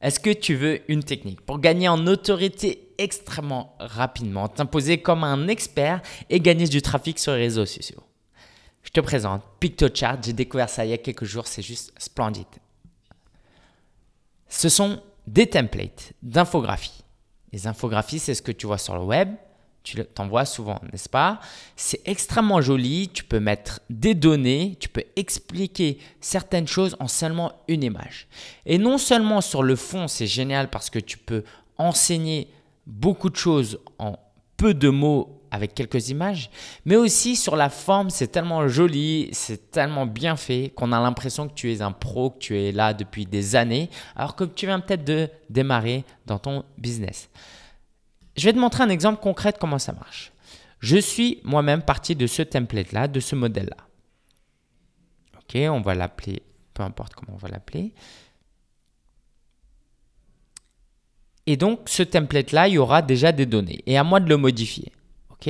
Est-ce que tu veux une technique pour gagner en autorité extrêmement rapidement, t'imposer comme un expert et gagner du trafic sur les réseaux sociaux? Je te présente PictoChart. J'ai découvert ça il y a quelques jours. C'est juste splendide. Ce sont des templates d'infographies. Les infographies, c'est ce que tu vois sur le web. Tu t'en vois souvent, n'est-ce pas? C'est extrêmement joli. Tu peux mettre des données. Tu peux expliquer certaines choses en seulement une image. Et non seulement sur le fond, c'est génial parce que tu peux enseigner beaucoup de choses en peu de mots avec quelques images, mais aussi sur la forme, c'est tellement joli, c'est tellement bien fait qu'on a l'impression que tu es un pro, que tu es là depuis des années, alors que tu viens peut-être de démarrer dans ton business. Je vais te montrer un exemple concret de comment ça marche. Je suis moi-même parti de ce template-là, de ce modèle-là. Ok, on va l'appeler, peu importe comment on va l'appeler. Et donc, ce template-là, il y aura déjà des données. Et à moi de le modifier. OK?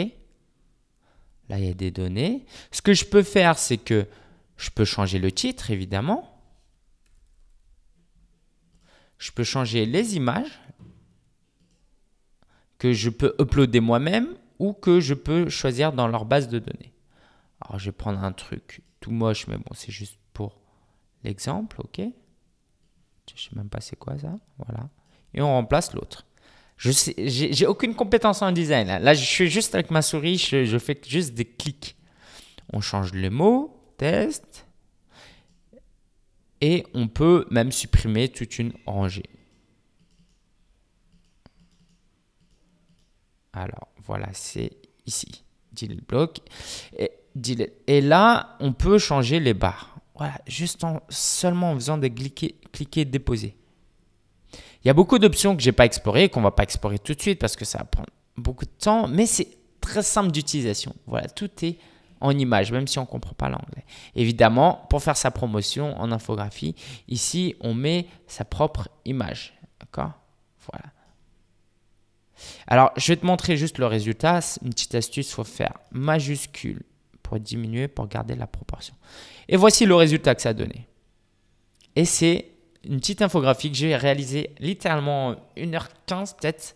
Là, il y a des données. Ce que je peux faire, c'est que je peux changer le titre, évidemment. Je peux changer les images que je peux uploader moi-même ou que je peux choisir dans leur base de données. Alors, je vais prendre un truc tout moche, mais bon, c'est juste pour l'exemple. OK? Je ne sais même pas c'est quoi ça. Voilà. Et on remplace l'autre. Je sais, j'ai aucune compétence en design. Là, je suis juste avec ma souris, je fais juste des clics. On change les mots, test. Et on peut même supprimer toute une rangée. Alors, voilà, c'est ici. Delete block. Et là, on peut changer les barres. Voilà, juste seulement en faisant des cliquer, déposer. Il y a beaucoup d'options que je n'ai pas explorées, qu'on ne va pas explorer tout de suite parce que ça va prendre beaucoup de temps, mais c'est très simple d'utilisation. Voilà, tout est en image, même si on ne comprend pas l'anglais. Évidemment, pour faire sa promotion en infographie, ici, on met sa propre image. D'accord? Voilà. Alors, je vais te montrer juste le résultat. Une petite astuce, il faut faire majuscule pour diminuer, pour garder la proportion. Et voici le résultat que ça a donné. Et c'est une petite infographie que j'ai réalisée littéralement 1h15 peut-être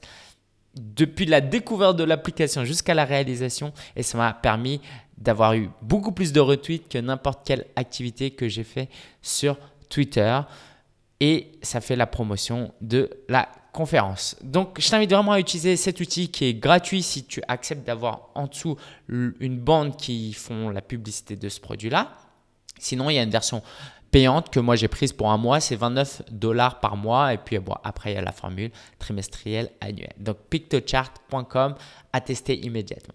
depuis la découverte de l'application jusqu'à la réalisation, et ça m'a permis d'avoir eu beaucoup plus de retweets que n'importe quelle activité que j'ai fait sur Twitter, et ça fait la promotion de la conférence. Donc, je t'invite vraiment à utiliser cet outil qui est gratuit si tu acceptes d'avoir en dessous une bande qui font la publicité de ce produit-là. Sinon, il y a une version payante que moi j'ai prise pour un mois, c'est $29 par mois, et puis bon, après il y a la formule trimestrielle annuelle. Donc pictochart.com à tester immédiatement.